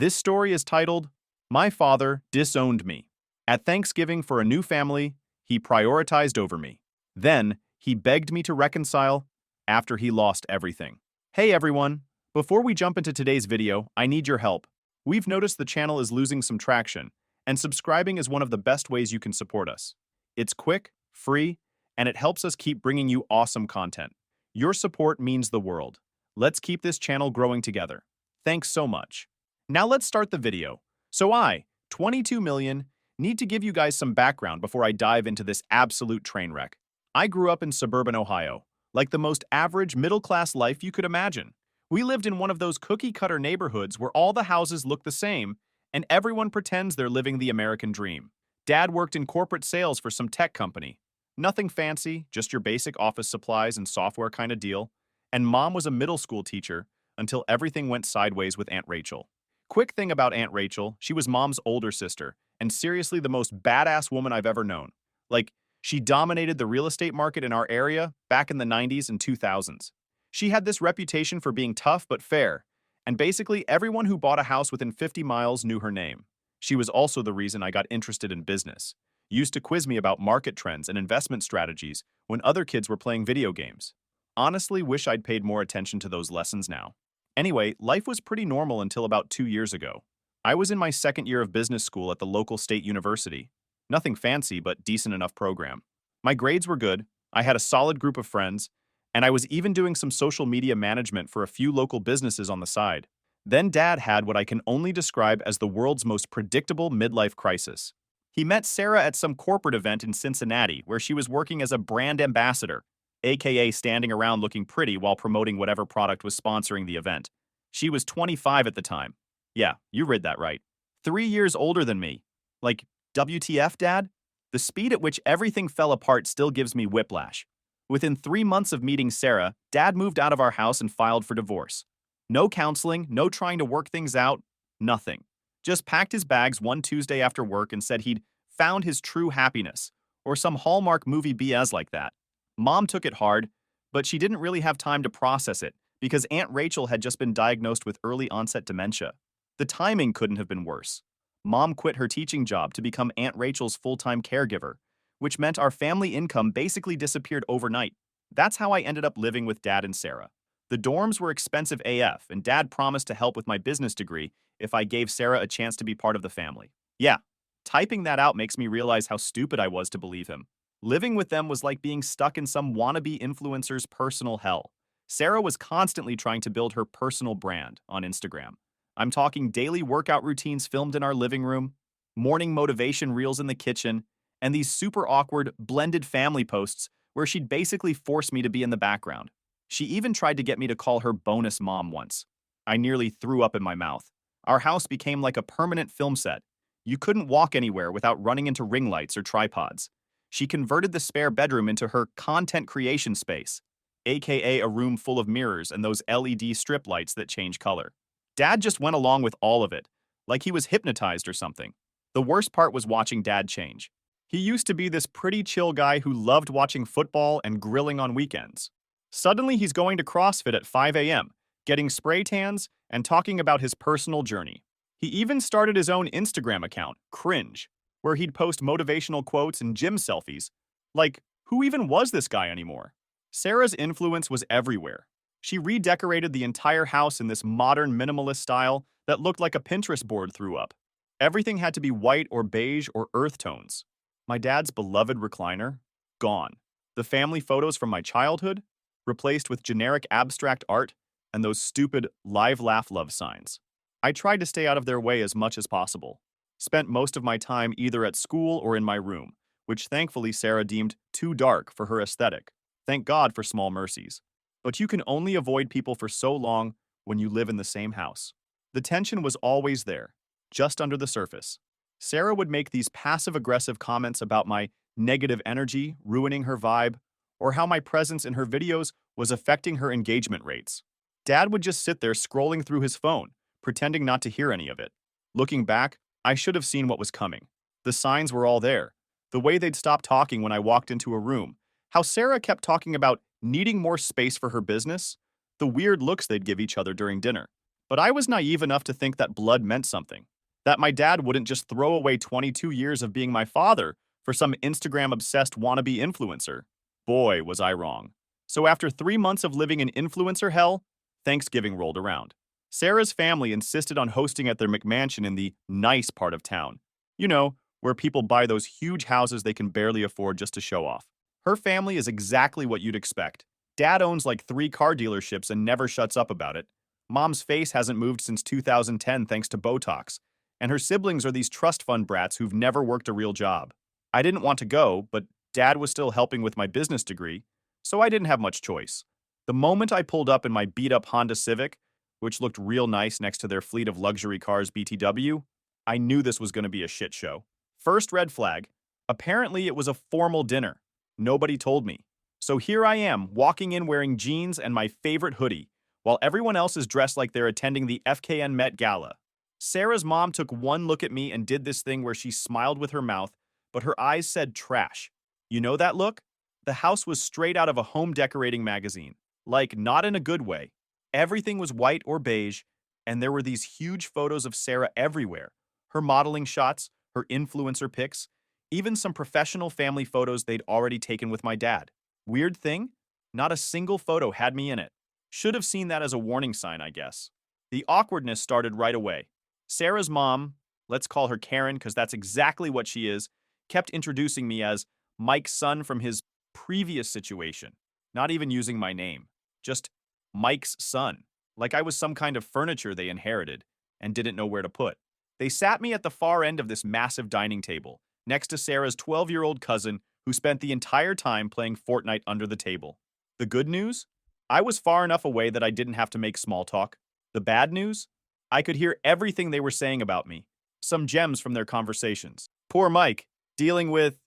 This story is titled, My Father Disowned Me. At Thanksgiving for a new family, he prioritized over me. Then, he begged me to reconcile after he lost everything. Hey everyone! Before we jump into today's video, I need your help. We've noticed the channel is losing some traction, and subscribing is one of the best ways you can support us. It's quick, free, and it helps us keep bringing you awesome content. Your support means the world. Let's keep this channel growing together. Thanks so much. Now let's start the video. So I, 22 million, need to give you guys some background before I dive into this absolute train wreck. I grew up in suburban Ohio, like the most average middle-class life you could imagine. We lived in one of those cookie-cutter neighborhoods where all the houses look the same and everyone pretends they're living the American dream. Dad worked in corporate sales for some tech company. Nothing fancy, just your basic office supplies and software kind of deal. And Mom was a middle school teacher until everything went sideways with Aunt Rachel. Quick thing about Aunt Rachel, she was Mom's older sister, and seriously the most badass woman I've ever known. Like, she dominated the real estate market in our area back in the 90s and 2000s. She had this reputation for being tough but fair, and basically everyone who bought a house within 50 miles knew her name. She was also the reason I got interested in business. Used to quiz me about market trends and investment strategies when other kids were playing video games. Honestly, wish I'd paid more attention to those lessons now. Anyway, life was pretty normal until about 2 years ago. I was in my second year of business school at the local state university. Nothing fancy, but decent enough program. My grades were good, I had a solid group of friends, and I was even doing some social media management for a few local businesses on the side. Then Dad had what I can only describe as the world's most predictable midlife crisis. He met Sarah at some corporate event in Cincinnati where she was working as a brand ambassador, aka standing around looking pretty while promoting whatever product was sponsoring the event. She was 25 at the time. Yeah, you read that right. 3 years older than me. Like, WTF, Dad? The speed at which everything fell apart still gives me whiplash. Within 3 months of meeting Sarah, Dad moved out of our house and filed for divorce. No counseling, no trying to work things out, nothing. Just packed his bags one Tuesday after work and said he'd found his true happiness, or some Hallmark movie BS like that. Mom took it hard, but she didn't really have time to process it because Aunt Rachel had just been diagnosed with early onset dementia. The timing couldn't have been worse. Mom quit her teaching job to become Aunt Rachel's full-time caregiver, which meant our family income basically disappeared overnight. That's how I ended up living with Dad and Sarah. The dorms were expensive AF, and Dad promised to help with my business degree if I gave Sarah a chance to be part of the family. Yeah, typing that out makes me realize how stupid I was to believe him. Living with them was like being stuck in some wannabe influencer's personal hell. Sarah was constantly trying to build her personal brand on Instagram. I'm talking daily workout routines filmed in our living room, morning motivation reels in the kitchen, and these super awkward, blended family posts where she'd basically force me to be in the background. She even tried to get me to call her bonus mom once. I nearly threw up in my mouth. Our house became like a permanent film set. You couldn't walk anywhere without running into ring lights or tripods. She converted the spare bedroom into her content creation space, aka a room full of mirrors and those LED strip lights that change color. Dad just went along with all of it, like he was hypnotized or something. The worst part was watching Dad change. He used to be this pretty chill guy who loved watching football and grilling on weekends. Suddenly he's going to CrossFit at 5 a.m., getting spray tans and talking about his personal journey. He even started his own Instagram account, Cringe, where he'd post motivational quotes and gym selfies. Like, who even was this guy anymore? Sarah's influence was everywhere. She redecorated the entire house in this modern minimalist style that looked like a Pinterest board threw up. Everything had to be white or beige or earth tones. My dad's beloved recliner? Gone. The family photos from my childhood? Replaced with generic abstract art and those stupid live laugh love signs. I tried to stay out of their way as much as possible. Spent most of my time either at school or in my room, which thankfully Sarah deemed too dark for her aesthetic. Thank God for small mercies. But you can only avoid people for so long when you live in the same house. The tension was always there, just under the surface. Sarah would make these passive-aggressive comments about my negative energy ruining her vibe, or how my presence in her videos was affecting her engagement rates. Dad would just sit there scrolling through his phone, pretending not to hear any of it. Looking back, I should have seen what was coming. The signs were all there. The way they'd stop talking when I walked into a room. How Sarah kept talking about needing more space for her business. The weird looks they'd give each other during dinner. But I was naive enough to think that blood meant something, that my dad wouldn't just throw away 22 years of being my father for some Instagram-obsessed wannabe influencer. Boy, was I wrong. So after 3 months of living in influencer hell, Thanksgiving rolled around. Sarah's family insisted on hosting at their McMansion in the nice part of town. You know, where people buy those huge houses they can barely afford just to show off. Her family is exactly what you'd expect. Dad owns like 3 car dealerships and never shuts up about it. Mom's face hasn't moved since 2010 thanks to Botox, and her siblings are these trust fund brats who've never worked a real job. I didn't want to go, but Dad was still helping with my business degree, so I didn't have much choice. The moment I pulled up in my beat-up Honda Civic, which looked real nice next to their fleet of luxury cars BTW, I knew this was going to be a shit show. First red flag, apparently it was a formal dinner. Nobody told me. So here I am, walking in wearing jeans and my favorite hoodie, while everyone else is dressed like they're attending the FKN Met Gala. Sarah's mom took one look at me and did this thing where she smiled with her mouth, but her eyes said trash. You know that look? The house was straight out of a home decorating magazine. Like, not in a good way. Everything was white or beige, and there were these huge photos of Sarah everywhere. Her modeling shots, her influencer pics, even some professional family photos they'd already taken with my dad. Weird thing? Not a single photo had me in it. Should have seen that as a warning sign, I guess. The awkwardness started right away. Sarah's mom, let's call her Karen because that's exactly what she is, kept introducing me as Mike's son from his previous situation. Not even using my name. Just Mike's son. Like I was some kind of furniture they inherited and didn't know where to put. They sat me at the far end of this massive dining table, next to Sarah's 12-year-old cousin who spent the entire time playing Fortnite under the table. The good news? I was far enough away that I didn't have to make small talk. The bad news? I could hear everything they were saying about me. Some gems from their conversations. Poor Mike, dealing with,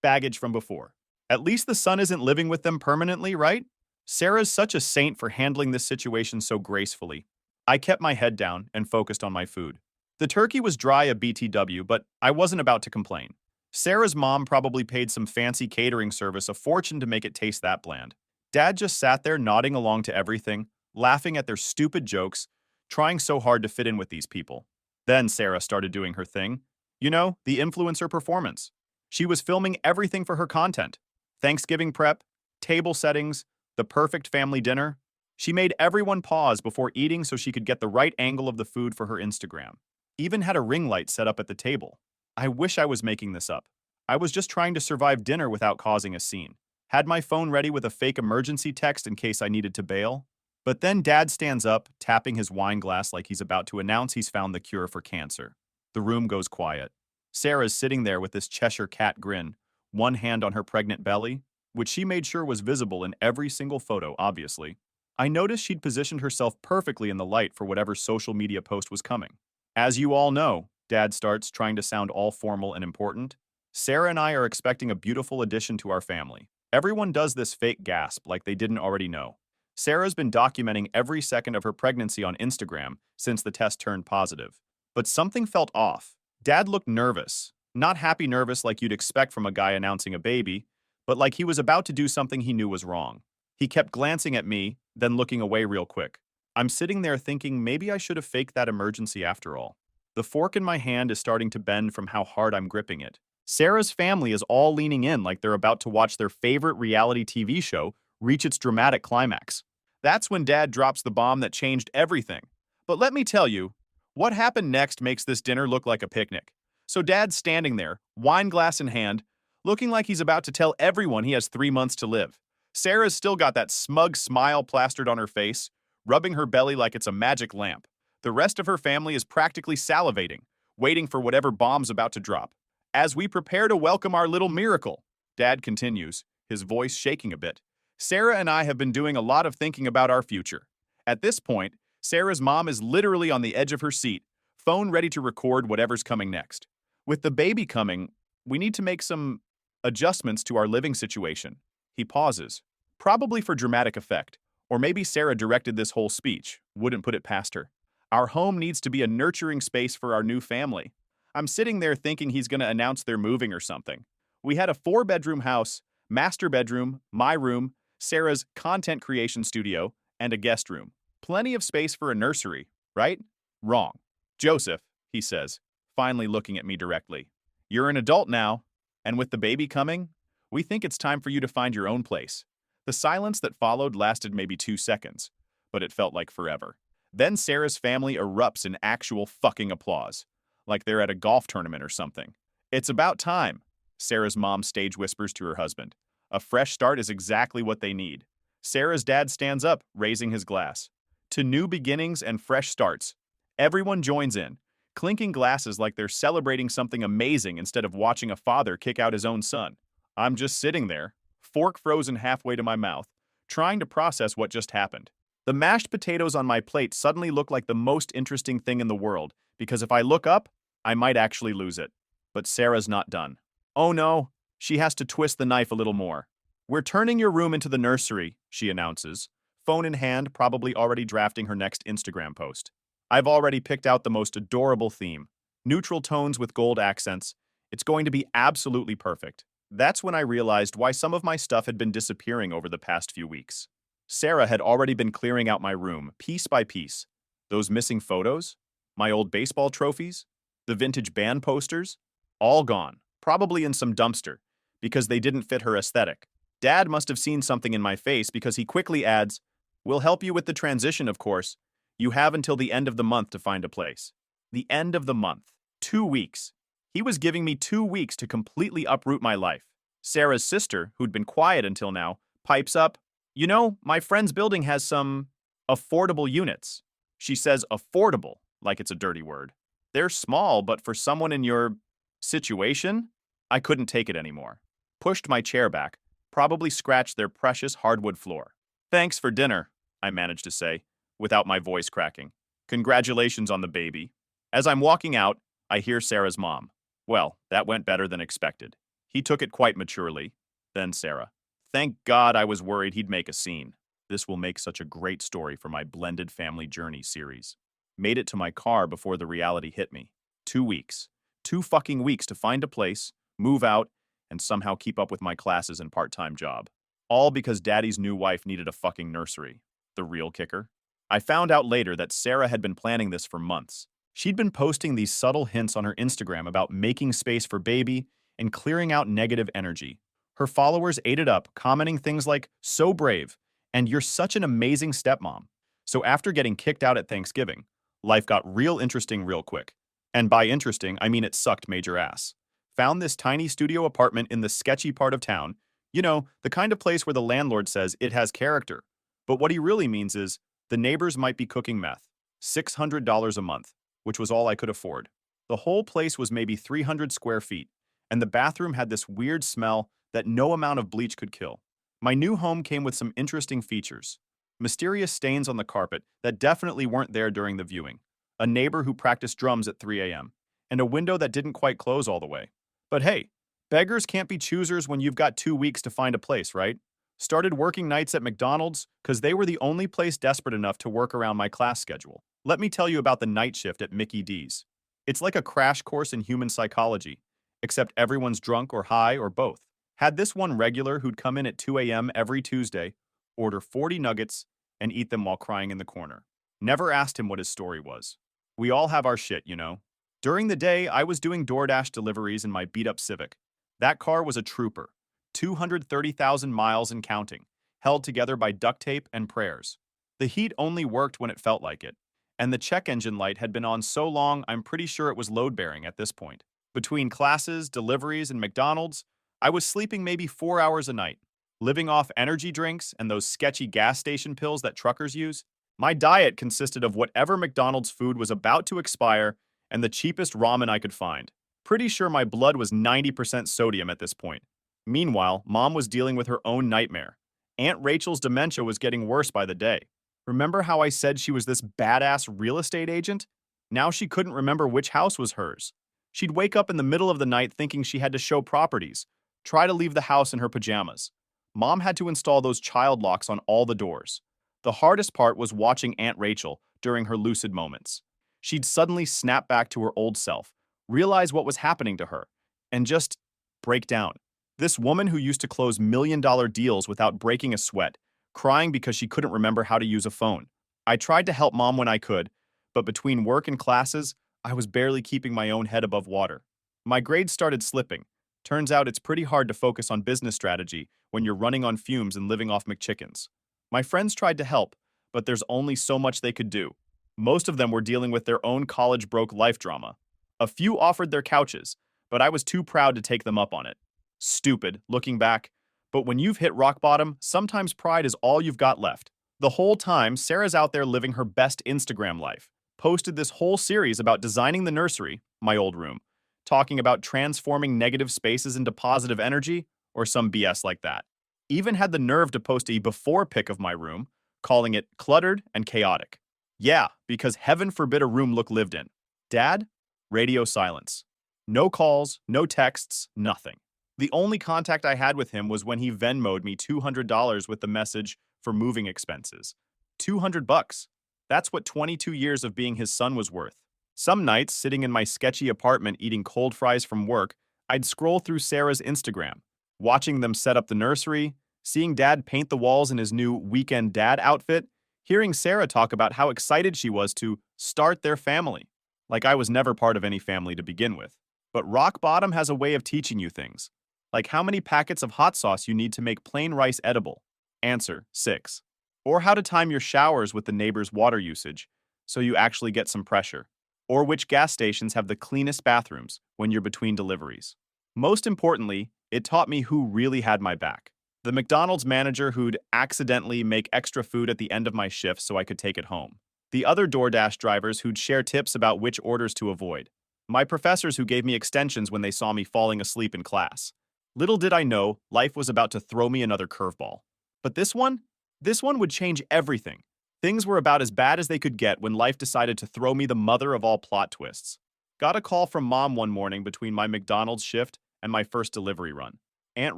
baggage from before. At least the son isn't living with them permanently, right? Sarah's such a saint for handling this situation so gracefully. I kept my head down and focused on my food. The turkey was dry a BTW, but I wasn't about to complain. Sarah's mom probably paid some fancy catering service a fortune to make it taste that bland. Dad just sat there nodding along to everything, laughing at their stupid jokes, trying so hard to fit in with these people. Then Sarah started doing her thing. The influencer performance. She was filming everything for her content. Thanksgiving prep, table settings, the perfect family dinner. She made everyone pause before eating so she could get the right angle of the food for her Instagram. Even had a ring light set up at the table. I wish I was making this up. I was just trying to survive dinner without causing a scene. Had my phone ready with a fake emergency text in case I needed to bail. But then Dad stands up, tapping his wine glass like he's about to announce he's found the cure for cancer. The room goes quiet. Sarah's sitting there with this Cheshire cat grin, one hand on her pregnant belly, which she made sure was visible in every single photo, obviously. I noticed she'd positioned herself perfectly in the light for whatever social media post was coming. As you all know, Dad starts, trying to sound all formal and important. Sarah and I are expecting a beautiful addition to our family. Everyone does this fake gasp like they didn't already know. Sarah's been documenting every second of her pregnancy on Instagram since the test turned positive. But something felt off. Dad looked nervous. Not happy nervous like you'd expect from a guy announcing a baby, but like he was about to do something he knew was wrong. He kept glancing at me, then looking away real quick. I'm sitting there thinking maybe I should have faked that emergency after all. The fork in my hand is starting to bend from how hard I'm gripping it. Sarah's family is all leaning in like they're about to watch their favorite reality TV show reach its dramatic climax. That's when Dad drops the bomb that changed everything. But let me tell you, what happened next makes this dinner look like a picnic. So Dad's standing there, wine glass in hand, looking like he's about to tell everyone he has 3 months to live. Sarah's still got that smug smile plastered on her face, rubbing her belly like it's a magic lamp. The rest of her family is practically salivating, waiting for whatever bomb's about to drop. As we prepare to welcome our little miracle, Dad continues, his voice shaking a bit. Sarah and I have been doing a lot of thinking about our future. At this point, Sarah's mom is literally on the edge of her seat, phone ready to record whatever's coming next. With the baby coming, we need to make some adjustments to our living situation. He pauses, probably for dramatic effect, or maybe Sarah directed this whole speech, wouldn't put it past her. Our home needs to be a nurturing space for our new family. I'm sitting there thinking he's going to announce they're moving or something. We had a 4-bedroom house, master bedroom, my room, Sarah's content creation studio, and a guest room. Plenty of space for a nursery, right? Wrong. Joseph, he says, finally looking at me directly. You're an adult now, and with the baby coming, we think it's time for you to find your own place. The silence that followed lasted maybe 2 seconds, but it felt like forever. Then Sarah's family erupts in actual fucking applause, like they're at a golf tournament or something. It's about time, Sarah's mom stage whispers to her husband. A fresh start is exactly what they need. Sarah's dad stands up, raising his glass. To new beginnings and fresh starts. Everyone joins in, clinking glasses like they're celebrating something amazing instead of watching a father kick out his own son. I'm just sitting there, fork frozen halfway to my mouth, trying to process what just happened. The mashed potatoes on my plate suddenly look like the most interesting thing in the world, because if I look up, I might actually lose it. But Sarah's not done. Oh no, she has to twist the knife a little more. We're turning your room into the nursery, she announces, phone in hand, probably already drafting her next Instagram post. I've already picked out the most adorable theme. Neutral tones with gold accents. It's going to be absolutely perfect. That's when I realized why some of my stuff had been disappearing over the past few weeks. Sarah had already been clearing out my room, piece by piece. Those missing photos? My old baseball trophies? The vintage band posters? All gone, probably in some dumpster, because they didn't fit her aesthetic. Dad must have seen something in my face because he quickly adds, "We'll help you with the transition, of course. You have until the end of the month to find a place." The end of the month. 2 weeks. He was giving me 2 weeks to completely uproot my life. Sarah's sister, who'd been quiet until now, pipes up, "You know, my friend's building has some affordable units." She says affordable, like it's a dirty word. They're small, but for someone in your situation, I couldn't take it anymore. Pushed my chair back, probably scratched their precious hardwood floor. "Thanks for dinner," I managed to say, without my voice cracking. "Congratulations on the baby." As I'm walking out, I hear Sarah's mom. Well, that went better than expected. He took it quite maturely. Then Sarah. "Thank God I was worried he'd make a scene. This will make such a great story for my Blended Family Journey series." Made it to my car before the reality hit me. 2 weeks. 2 fucking weeks to find a place, move out, and somehow keep up with my classes and part-time job. All because Daddy's new wife needed a fucking nursery. The real kicker? I found out later that Sarah had been planning this for months. She'd been posting these subtle hints on her Instagram about making space for baby and clearing out negative energy. Her followers ate it up, commenting things like, "So brave," and "You're such an amazing stepmom." So after getting kicked out at Thanksgiving, life got real interesting real quick. And by interesting, I mean it sucked major ass. Found this tiny studio apartment in the sketchy part of town. You know, the kind of place where the landlord says it has character. But what he really means is, the neighbors might be cooking meth. $600 a month, which was all I could afford. The whole place was maybe 300 square feet, and the bathroom had this weird smell that no amount of bleach could kill. My new home came with some interesting features. Mysterious stains on the carpet that definitely weren't there during the viewing. A neighbor who practiced drums at 3 a.m., and a window that didn't quite close all the way. But hey, beggars can't be choosers when you've got 2 weeks to find a place, right? Started working nights at McDonald's because they were the only place desperate enough to work around my class schedule. Let me tell you about the night shift at Mickey D's. It's like a crash course in human psychology, except everyone's drunk or high or both. Had this one regular who'd come in at 2 a.m. every Tuesday, order 40 nuggets, and eat them while crying in the corner. Never asked him what his story was. We all have our shit, you know. During the day, I was doing DoorDash deliveries in my beat-up Civic. That car was a trooper. 230,000 miles and counting, held together by duct tape and prayers. The heat only worked when it felt like it, and the check engine light had been on so long I'm pretty sure it was load-bearing at this point. Between classes, deliveries, and McDonald's, I was sleeping maybe 4 hours a night, living off energy drinks and those sketchy gas station pills that truckers use. My diet consisted of whatever McDonald's food was about to expire and the cheapest ramen I could find. Pretty sure my blood was 90% sodium at this point. Meanwhile, Mom was dealing with her own nightmare. Aunt Rachel's dementia was getting worse by the day. Remember how I said she was this badass real estate agent? Now she couldn't remember which house was hers. She'd wake up in the middle of the night thinking she had to show properties, try to leave the house in her pajamas. Mom had to install those child locks on all the doors. The hardest part was watching Aunt Rachel during her lucid moments. She'd suddenly snap back to her old self, realize what was happening to her, and just break down. This woman who used to close million-dollar deals without breaking a sweat, crying because she couldn't remember how to use a phone. I tried to help mom when I could, but between work and classes, I was barely keeping my own head above water. My grades started slipping. Turns out it's pretty hard to focus on business strategy when you're running on fumes and living off McChickens. My friends tried to help, but there's only so much they could do. Most of them were dealing with their own college broke life drama. A few offered their couches, but I was too proud to take them up on it. Stupid, looking back. But when you've hit rock bottom, sometimes pride is all you've got left. The whole time, Sarah's out there living her best Instagram life. Posted this whole series about designing the nursery, my old room, talking about transforming negative spaces into positive energy, or some BS like that. Even had the nerve to post a before pic of my room, calling it cluttered and chaotic. Yeah, because heaven forbid a room look lived in. Dad? Radio silence. No calls, no texts, nothing. The only contact I had with him was when he Venmo'd me $200 with the message for moving expenses. $200. That's what 22 years of being his son was worth. Some nights, sitting in my sketchy apartment eating cold fries from work, I'd scroll through Sarah's Instagram, watching them set up the nursery, seeing Dad paint the walls in his new weekend dad outfit, hearing Sarah talk about how excited she was to start their family. Like I was never part of any family to begin with. But rock bottom has a way of teaching you things. Like how many packets of hot sauce you need to make plain rice edible. Answer, 6. Or how to time your showers with the neighbor's water usage so you actually get some pressure. Or which gas stations have the cleanest bathrooms when you're between deliveries. Most importantly, it taught me who really had my back. The McDonald's manager who'd accidentally make extra food at the end of my shift so I could take it home. The other DoorDash drivers who'd share tips about which orders to avoid. My professors who gave me extensions when they saw me falling asleep in class. Little did I know, life was about to throw me another curveball. But this one would change everything. Things were about as bad as they could get when life decided to throw me the mother of all plot twists. Got a call from Mom one morning between my McDonald's shift and my first delivery run. Aunt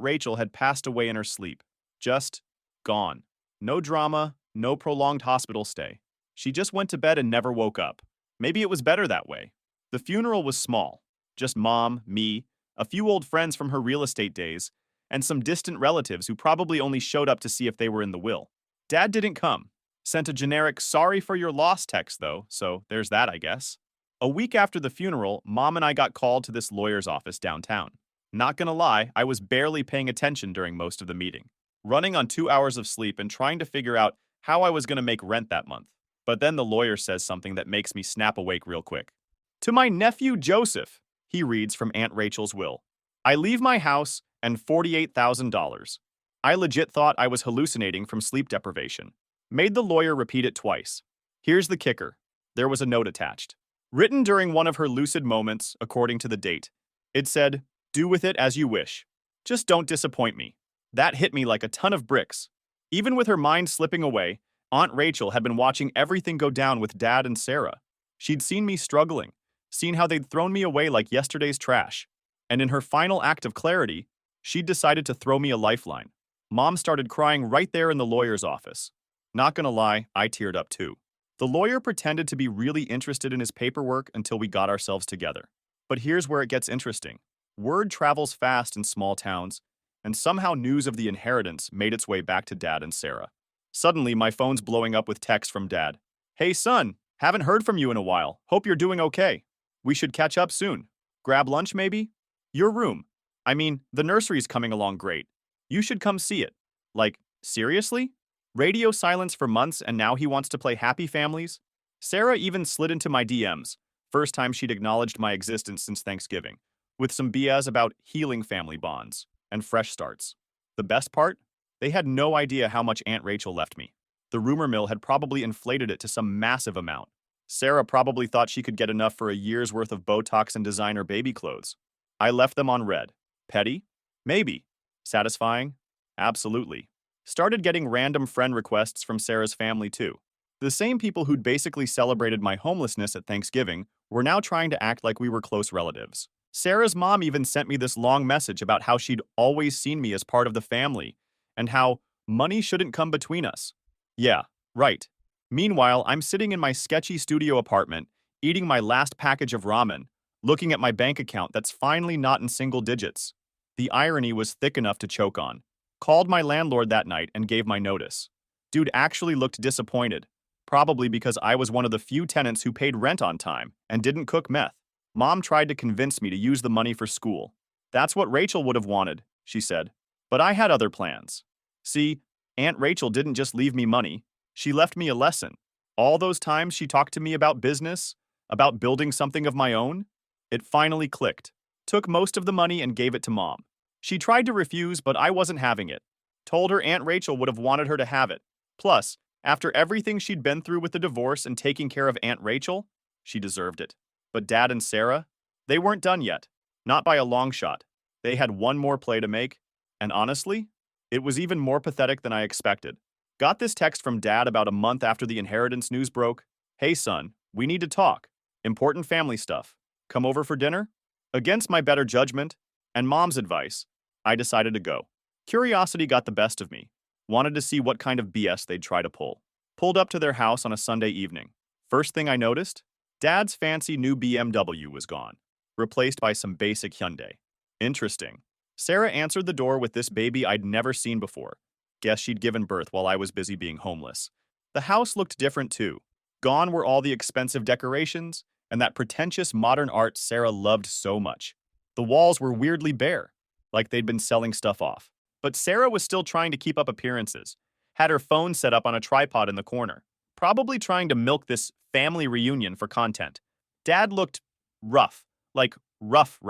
Rachel had passed away in her sleep. Just gone. No drama, no prolonged hospital stay. She just went to bed and never woke up. Maybe it was better that way. The funeral was small. Just Mom, me, a few old friends from her real estate days, and some distant relatives who probably only showed up to see if they were in the will. Dad didn't come. Sent a generic sorry for your loss text, though, so there's that, I guess. A week after the funeral, Mom and I got called to this lawyer's office downtown. Not gonna lie, I was barely paying attention during most of the meeting, running on 2 hours of sleep and trying to figure out how I was gonna make rent that month. But then the lawyer says something that makes me snap awake real quick. To my nephew Joseph, he reads from Aunt Rachel's will. I leave my house and $48,000. I legit thought I was hallucinating from sleep deprivation. Made the lawyer repeat it twice. Here's the kicker. There was a note attached. Written during one of her lucid moments, according to the date. It said, do with it as you wish. Just don't disappoint me. That hit me like a ton of bricks. Even with her mind slipping away, Aunt Rachel had been watching everything go down with Dad and Sarah. She'd seen me struggling, seen how they'd thrown me away like yesterday's trash. And in her final act of clarity, she'd decided to throw me a lifeline. Mom started crying right there in the lawyer's office. Not gonna lie, I teared up too. The lawyer pretended to be really interested in his paperwork until we got ourselves together. But here's where it gets interesting. Word travels fast in small towns, and somehow news of the inheritance made its way back to Dad and Sarah. Suddenly, my phone's blowing up with texts from Dad. Hey son, haven't heard from you in a while. Hope you're doing okay. We should catch up soon. Grab lunch maybe? Your room. I mean, the nursery's coming along great. You should come see it. Like, seriously? Radio silence for months and now he wants to play Happy Families? Sarah even slid into my DMs, first time she'd acknowledged my existence since Thanksgiving, with some BS about healing family bonds and fresh starts. The best part? They had no idea how much Aunt Rachel left me. The rumor mill had probably inflated it to some massive amount. Sarah probably thought she could get enough for a year's worth of Botox and designer baby clothes. I left them on red. Petty? Maybe. Satisfying? Absolutely. Started getting random friend requests from Sarah's family too. The same people who'd basically celebrated my homelessness at Thanksgiving were now trying to act like we were close relatives. Sarah's mom even sent me this long message about how she'd always seen me as part of the family and how money shouldn't come between us. Yeah, right. Meanwhile, I'm sitting in my sketchy studio apartment, eating my last package of ramen, looking at my bank account that's finally not in single digits. The irony was thick enough to choke on. Called my landlord that night and gave my notice. Dude actually looked disappointed. probably because I was one of the few tenants who paid rent on time and didn't cook meth. Mom tried to convince me to use the money for school. That's what Rachel would have wanted, she said. But I had other plans. See, Aunt Rachel didn't just leave me money, she left me a lesson. All those times she talked to me about business, about building something of my own, it finally clicked. Took most of the money and gave it to Mom. She tried to refuse, but I wasn't having it. Told her Aunt Rachel would have wanted her to have it. Plus, after everything she'd been through with the divorce and taking care of Aunt Rachel, she deserved it. But Dad and Sarah, they weren't done yet. Not by a long shot. They had one more play to make, and honestly, it was even more pathetic than I expected. Got this text from Dad about a month after the inheritance news broke. Hey son, we need to talk. Important family stuff. Come over for dinner? Against my better judgment, and Mom's advice, I decided to go. Curiosity got the best of me. Wanted to see what kind of BS they'd try to pull. Pulled up to their house on a Sunday evening. First thing I noticed, Dad's fancy new BMW was gone, replaced by some basic Hyundai. Interesting. Sarah answered the door with this baby I'd never seen before. Guess she'd given birth while I was busy being homeless. The house looked different too. Gone were all the expensive decorations and that pretentious modern art Sarah loved so much. The walls were weirdly bare, like they'd been selling stuff off. But Sarah was still trying to keep up appearances. Had her phone set up on a tripod in the corner, probably trying to milk this family reunion for content. Dad looked rough, like rough.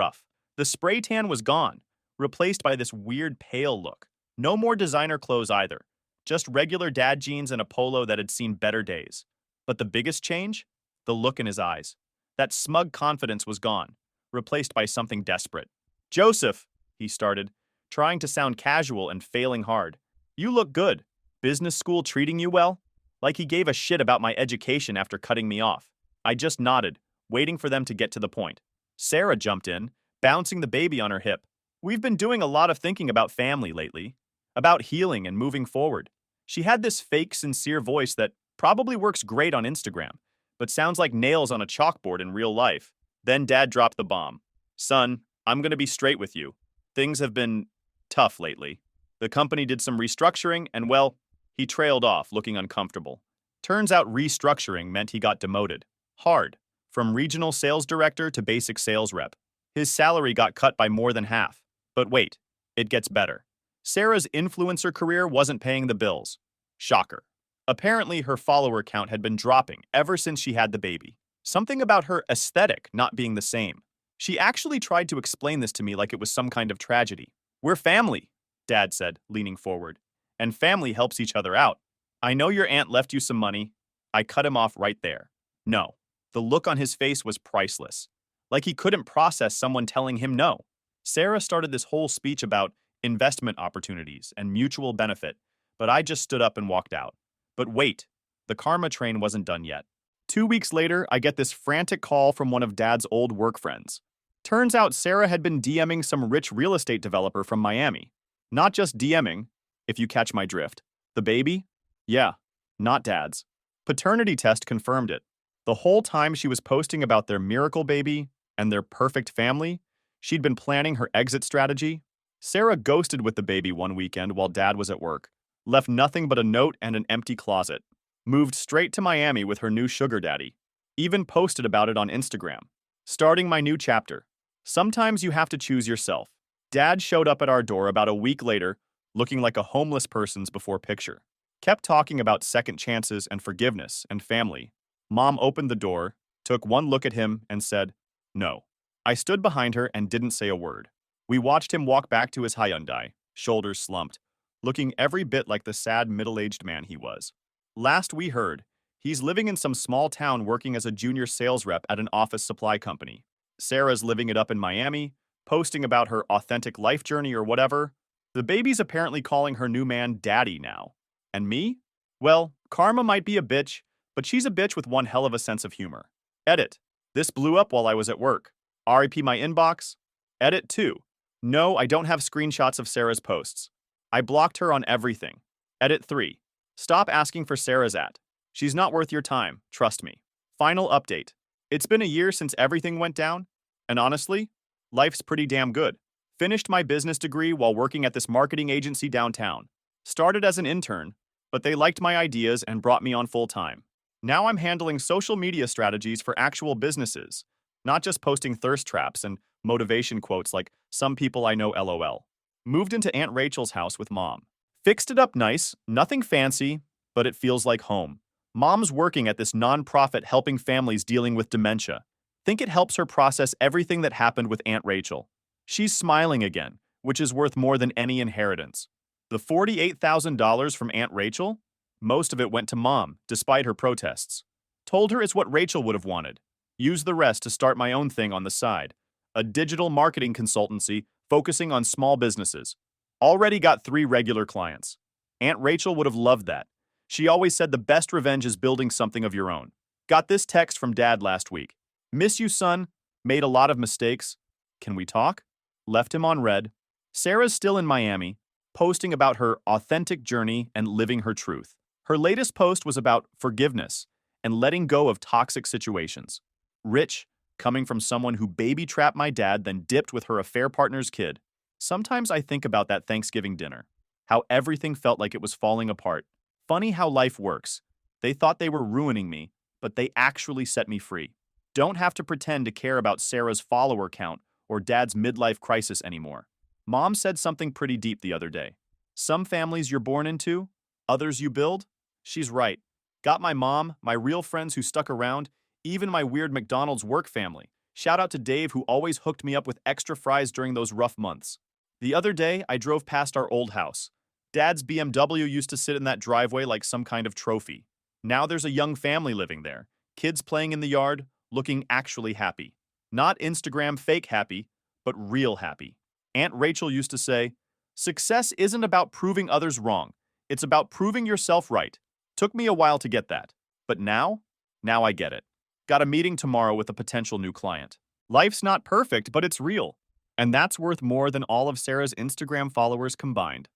The spray tan was gone, replaced by this weird pale look. No more designer clothes either, just regular dad jeans and a polo that had seen better days. But the biggest change? The look in his eyes. That smug confidence was gone, replaced by something desperate. Joseph, he started, trying to sound casual and failing hard. You look good. Business school treating you well? Like he gave a shit about my education after cutting me off. I just nodded, waiting for them to get to the point. Sarah jumped in, bouncing the baby on her hip. We've been doing a lot of thinking about family lately, about healing and moving forward. She had this fake, sincere voice that probably works great on Instagram, but sounds like nails on a chalkboard in real life. Then Dad dropped the bomb. Son, I'm gonna be straight with you. Things have been tough lately. The company did some restructuring and, well, he trailed off, looking uncomfortable. Turns out restructuring meant he got demoted. Hard. From regional sales director to basic sales rep. His salary got cut by more than half. But wait, it gets better. Sarah's influencer career wasn't paying the bills. Shocker. Apparently, her follower count had been dropping ever since she had the baby. Something about her aesthetic not being the same. She actually tried to explain this to me like it was some kind of tragedy. We're family, Dad said, leaning forward. And family helps each other out. I know your aunt left you some money. I cut him off right there. No. The look on his face was priceless. Like he couldn't process someone telling him no. Sarah started this whole speech about investment opportunities and mutual benefit, but I just stood up and walked out. But wait, the karma train wasn't done yet. 2 weeks later, I get this frantic call from one of Dad's old work friends. Turns out Sarah had been DMing some rich real estate developer from Miami. Not just DMing, if you catch my drift. The baby? Yeah, not Dad's. Paternity test confirmed it. The whole time she was posting about their miracle baby and their perfect family, she'd been planning her exit strategy. Sarah ghosted with the baby one weekend while Dad was at work. Left nothing but a note and an empty closet. Moved straight to Miami with her new sugar daddy. Even posted about it on Instagram. Starting my new chapter. Sometimes you have to choose yourself. Dad showed up at our door about a week later, looking like a homeless person's before picture. Kept talking about second chances and forgiveness and family. Mom opened the door, took one look at him, and said, no. I stood behind her and didn't say a word. We watched him walk back to his Hyundai, shoulders slumped, looking every bit like the sad middle-aged man he was. Last we heard, he's living in some small town working as a junior sales rep at an office supply company. Sarah's living it up in Miami, posting about her authentic life journey or whatever. The baby's apparently calling her new man Daddy now. And me? Well, karma might be a bitch, but she's a bitch with one hell of a sense of humor. Edit. This blew up while I was at work. RIP my inbox. Edit 2. No, I don't have screenshots of Sarah's posts. I blocked her on everything. Edit 3. Stop asking for Sarah's at. She's not worth your time, trust me. Final update. It's been a year since everything went down, and honestly, life's pretty damn good. Finished my business degree while working at this marketing agency downtown. Started as an intern, but they liked my ideas and brought me on full time. Now I'm handling social media strategies for actual businesses, not just posting thirst traps and motivation quotes like some people I know LOL. Moved into Aunt Rachel's house with mom. Fixed it up nice, nothing fancy, but it feels like home. Mom's working at this nonprofit helping families dealing with dementia. Think it helps her process everything that happened with Aunt Rachel. She's smiling again, which is worth more than any inheritance. The $48,000 from Aunt Rachel? Most of it went to mom, despite her protests. Told her it's what Rachel would have wanted. Used the rest to start my own thing on the side. A digital marketing consultancy focusing on small businesses. Already got 3 regular clients. Aunt Rachel would have loved that. She always said the best revenge is building something of your own. Got this text from Dad last week. Miss you, son. Made a lot of mistakes. Can we talk? Left him on red. Sarah's still in Miami, posting about her authentic journey and living her truth. Her latest post was about forgiveness and letting go of toxic situations. Rich, coming from someone who baby-trapped my dad then dipped with her affair partner's kid. Sometimes I think about that Thanksgiving dinner, how everything felt like it was falling apart. Funny how life works. They thought they were ruining me, but they actually set me free. Don't have to pretend to care about Sarah's follower count or Dad's midlife crisis anymore. Mom said something pretty deep the other day. Some families you're born into, others you build? She's right. Got my mom, my real friends who stuck around, even my weird McDonald's work family. Shout out to Dave who always hooked me up with extra fries during those rough months. The other day, I drove past our old house. Dad's BMW used to sit in that driveway like some kind of trophy. Now there's a young family living there. Kids playing in the yard, looking actually happy. Not Instagram fake happy, but real happy. Aunt Rachel used to say, "Success isn't about proving others wrong. It's about proving yourself right." Took me a while to get that. But now I get it. Got a meeting tomorrow with a potential new client. Life's not perfect, but it's real. And that's worth more than all of Sarah's Instagram followers combined.